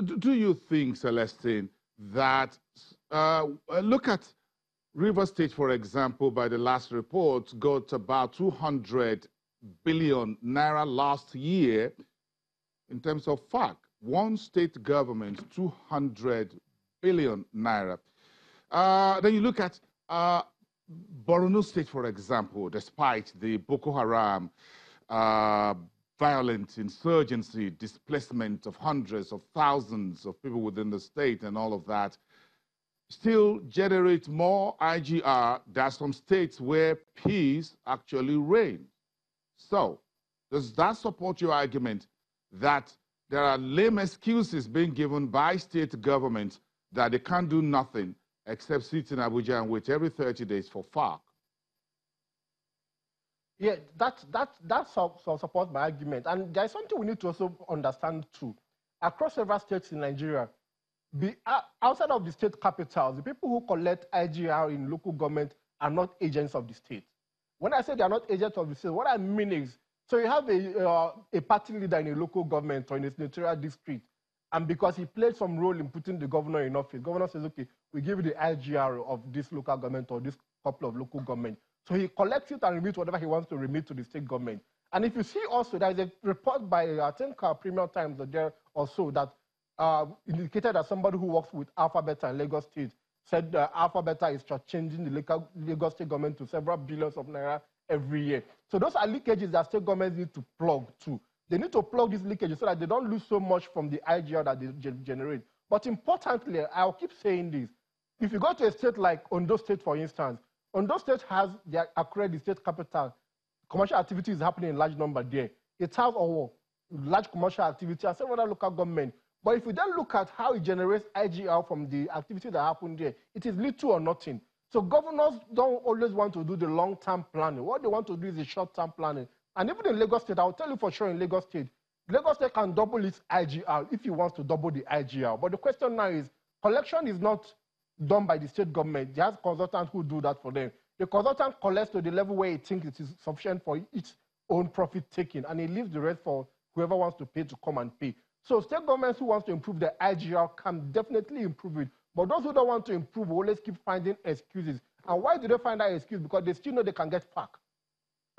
do you think, Celestine, that look at River State, for example, by the last report, got about 200 billion naira last year in terms of FAC. One state government, 200 billion naira. Then you look at Borno State, for example, despite the Boko Haram violent insurgency, displacement of hundreds of thousands of people within the state and all of that, still generate more IGR than some states where peace actually reigns. So, does that support your argument that there are lame excuses being given by state governments that they can't do nothing except sit in Abuja and wait every 30 days for FARC? Yeah, that supports my argument. And there's something we need to also understand too. Across several states in Nigeria, outside of the state capitals, the people who collect IGR in local government are not agents of the state. When I say they are not agents of the state, what I mean is, so you have a party leader in a local government or in a senatorial district, and because he played some role in putting the governor in office, the governor says, okay, we give you the IGR of this local government or this couple of local government. So he collects it and remits whatever he wants to remit to the state government. And if you see also, there is a report by, I think, Premium Times or there also that indicated that somebody who works with Alpha Beta in Lagos State said Alpha Beta is changing the Lagos State government to several billions of naira every year. So those are leakages that state governments need to plug too. They need to plug these leakages so that they don't lose so much from the IGR that they generate. But importantly, I'll keep saying this. If you go to a state like Ondo State, for instance, Ondo State has their Accra, the state capital. Commercial activity is happening in large number there. It has large commercial activity and several other local government. But if you then look at how it generates IGR from the activity that happened there, it is little or nothing. So governors don't always want to do the long-term planning. What they want to do is the short-term planning. And even in Lagos State, I'll tell you for sure in Lagos State can double its IGR if it wants to double the IGR. But the question now is, collection is not done by the state government. They have consultants who do that for them. The consultant collects to the level where he thinks it is sufficient for its own profit taking, and he leaves the rest for whoever wants to pay to come and pay. So state governments who want to improve their IGR can definitely improve it. But those who don't want to improve will always keep finding excuses. And why do they find that excuse? Because they still know they can get FAC.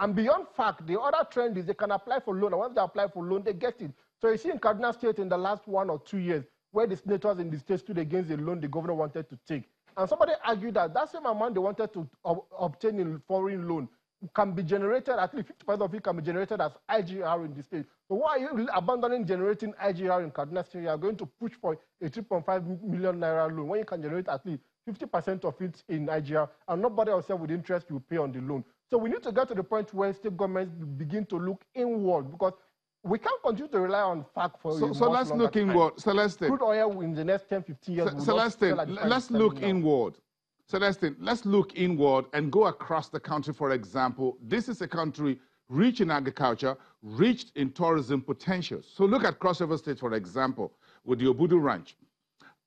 And beyond FAC, the other trend is they can apply for loan. And once they apply for loan, they get it. So you see in Kaduna State in the last 1 or 2 years, where the senators in the state stood against the loan the governor wanted to take. And somebody argued that that same amount they wanted to obtain in foreign loan can be generated, at least 50% of it can be generated as IGR in the state. So why are you abandoning generating IGR in Kaduna State? You are going to push for a 3.5 million naira loan when you can generate at least 50% of it in IGR, and nobody else with interest will pay on the loan. So we need to get to the point where state governments begin to look inward, because we can't continue to rely on FAC for so let's look inward. Celestine. Crude oil in the next 10, 15 years. Celestine, let's look inward. Celestine, let's look inward and go across the country, for example. This is a country rich in agriculture, rich in tourism potential. So look at Cross River State, for example, with the Obudu Ranch.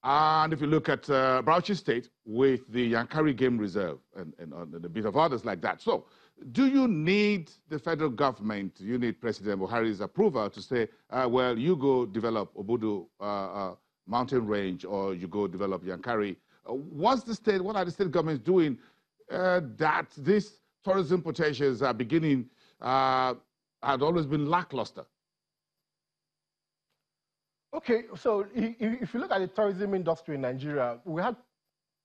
And if you look at Bauchi State with the Yankari Game Reserve and a bit of others like that. So do you need the federal government, you need President Buhari's approval to say, well, you go develop Obudu mountain range, or you go develop Yankari? What are the state governments doing that these tourism potentials are beginning, had always been lackluster? Okay, so if you look at the tourism industry in Nigeria, we had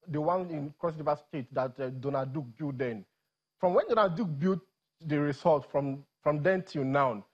the one in Cross River State that Donald Duke built then. From when Donald Duke built the resort, from then till now,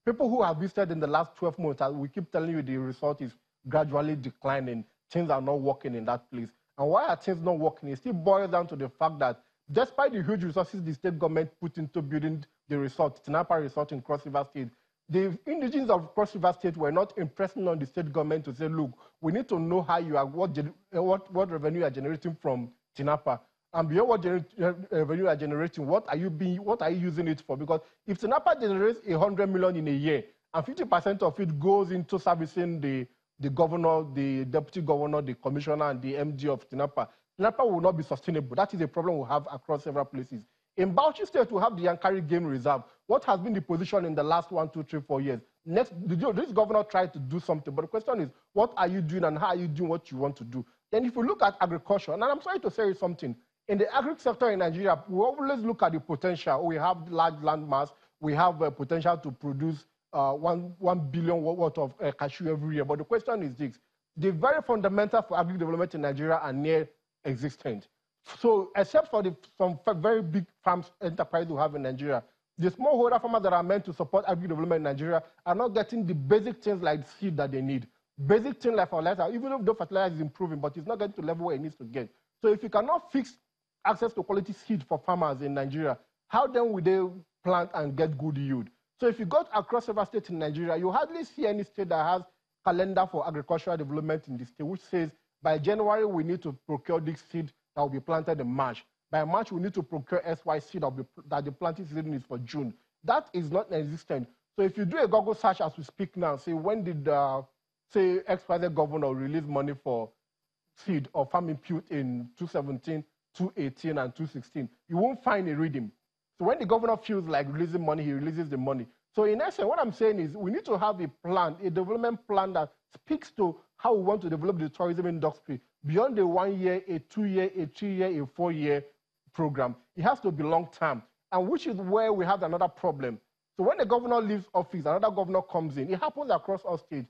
people who have visited in the last 12 months, we keep telling you the resort is gradually declining. Things are not working in that place. And why are things not working? It still boils down to the fact that despite the huge resources the state government put into building the resort, Tinapa Resort in Cross River State, the indigenes of Cross River State were not impressing on the state government to say, look, we need to know how you are, what revenue you are generating from Tinapa. And beyond what revenue you are generating, what are you using it for? Because if Tinapa generates 100 million in a year, and 50% of it goes into servicing the governor, the deputy governor, the commissioner, and the MD of Tinapa, Tinapa will not be sustainable. That is a problem we have across several places. In Bauchi State, we have the Yankari Game Reserve. What has been the position in the last 1, 2, 3, 4 years? This governor tried to do something, but the question is, what are you doing and how are you doing what you want to do? Then if you look at agriculture, and I'm sorry to say something, in the agri sector in Nigeria, we always look at the potential. We have large land mass. We have potential to produce 1 billion worth of cashew every year. But the question is this: the very fundamentals for agri development in Nigeria are near existent. So except for some very big farms enterprises we have in Nigeria, the smallholder farmers that are meant to support agri development in Nigeria are not getting the basic things like seed that they need. Basic things like fertilizer, even though the fertilizer is improving, but it's not getting to the level where it needs to get. So if you cannot fix access to quality seed for farmers in Nigeria, how then will they plant and get good yield? So if you go across several states in Nigeria, you hardly see any state that has a calendar for agricultural development in the state, which says by January we need to procure this seed that will be planted in March. By March, we need to procure SY seed that the planting season is for June. That is not existent. So if you do a Google search as we speak now, say when did, say, XYZ governor release money for seed or farm input in 2017, 2018, and 2016, you won't find a reading. So when the governor feels like releasing money, he releases the money. So in essence, what I'm saying is we need to have a plan, a development plan that speaks to how we want to develop the tourism industry beyond the 1 year, a 2 year, a 3 year, a 4 year program. It has to be long term, and which is where we have another problem. So when the governor leaves office, another governor comes in. It happens across all states.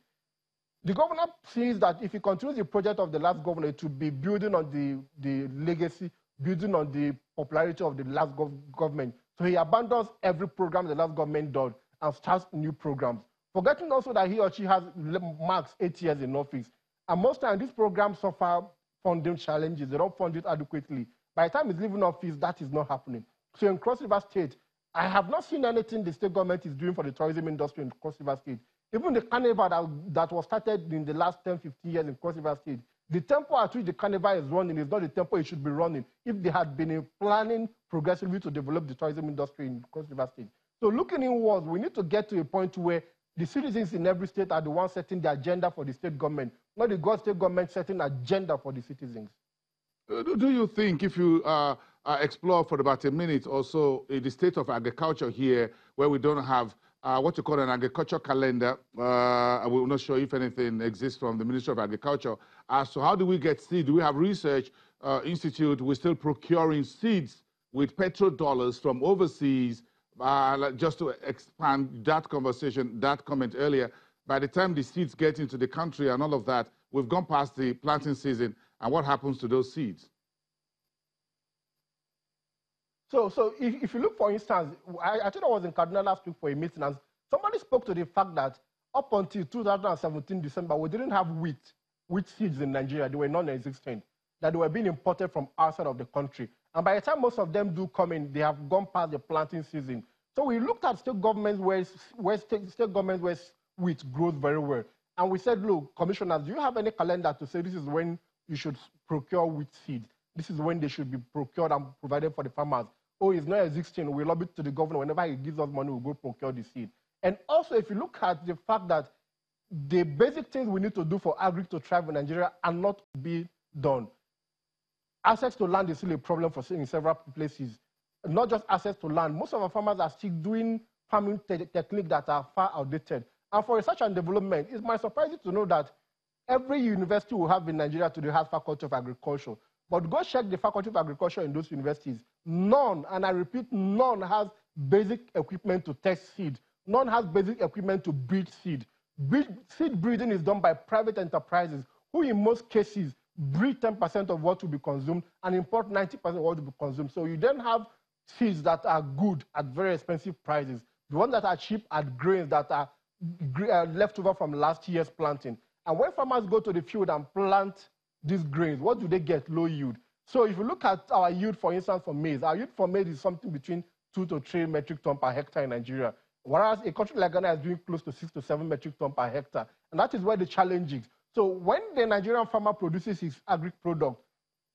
The governor sees that if he continues the project of the last governor, to be building on the legacy, building on the popularity of the last government. So he abandons every program the last government did and starts new programs, forgetting also that he or she has max 8 years in office. And most times, these programs suffer funding challenges. They don't fund it adequately. By the time he's leaving office, that is not happening. So in Cross River State, I have not seen anything the state government is doing for the tourism industry in Cross River State. Even the carnival that was started in the last 10, 15 years in Cross River State, the tempo at which the carnival is running is not the tempo it should be running if they had been planning progressively to develop the tourism industry in Cross River State. So looking inwards, we need to get to a point where the citizens in every state are the ones setting the agenda for the state government, not the state government setting agenda for the citizens. Do you think, if you explore for about a minute or so in the state of agriculture here, where we don't have what you call an agriculture calendar, we're not sure if anything exists from the Ministry of Agriculture, so how do we get seed? Do we have research institute? We're still procuring seeds with petrodollars from overseas. Just to expand that conversation, that comment earlier, by the time the seeds get into the country and all of that, we've gone past the planting season, and what happens to those seeds? So if you look, for instance, I think I was in Kaduna last week for a meeting, and somebody spoke to the fact that up until 2017 December, we didn't have wheat seeds in Nigeria. They were non-existent, that they were being imported from outside of the country. And by the time most of them do come in, they have gone past the planting season. So we looked at state governments where wheat grows very well. And we said, look, commissioners, do you have any calendar to say this is when you should procure wheat seed? This is when they should be procured and provided for the farmers. Oh, it's not existing. We lobby to the governor. Whenever he gives us money, we'll go procure the seed. And also, if you look at the fact that the basic things we need to do for agri to thrive in Nigeria are not being done. Access to land is still a problem in several places. Not just access to land. Most of our farmers are still doing farming techniques that are far outdated. And for research and development, it might surprise you to know that every university we have in Nigeria today has Faculty of Agriculture. But go check the Faculty of Agriculture in those universities. None, and I repeat, none has basic equipment to test seed. None has basic equipment to breed seed. Seed breeding is done by private enterprises who in most cases breed 10% of what will be consumed and import 90% of what will be consumed. So you then have seeds that are good at very expensive prices. The ones that are cheap at grains that are left over from last year's planting. And when farmers go to the field and plant these grains, what do they get? Low yield. So if you look at our yield, for instance, for maize, our yield for maize is something between 2 to 3 metric tons per hectare in Nigeria, whereas a country like Ghana is doing close to 6 to 7 metric tons per hectare. And that is where the challenge is. So when the Nigerian farmer produces his agri product,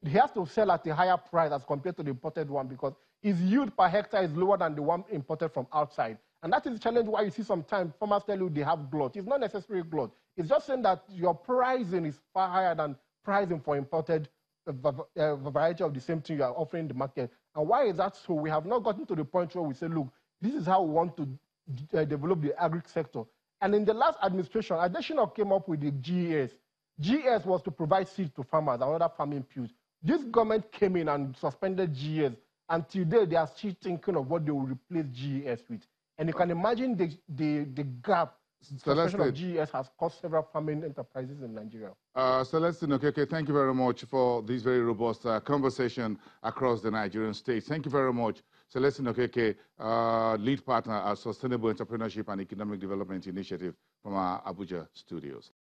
he has to sell at a higher price as compared to the imported one because his yield per hectare is lower than the one imported from outside. And that is the challenge why you see sometimes farmers tell you they have glut. It's not necessarily glut. It's just saying that your pricing is far higher than pricing for imported variety of the same thing you are offering in the market. And why is that so? We have not gotten to the point where we say, look, this is how we want to develop the agri sector. And in the last administration, Adesina came up with the GES. GES was to provide seeds to farmers and other farming inputs. This government came in and suspended GES. And today, they are still thinking of what they will replace GES with. And you can imagine the gap suspension of GES has caused several farming enterprises in Nigeria. Celestine Okeke, thank you very much for this very robust conversation across the Nigerian states. Thank you very much, Celestine Okeke, lead partner at Sustainable Entrepreneurship and Economic Development Initiative from our Abuja studios.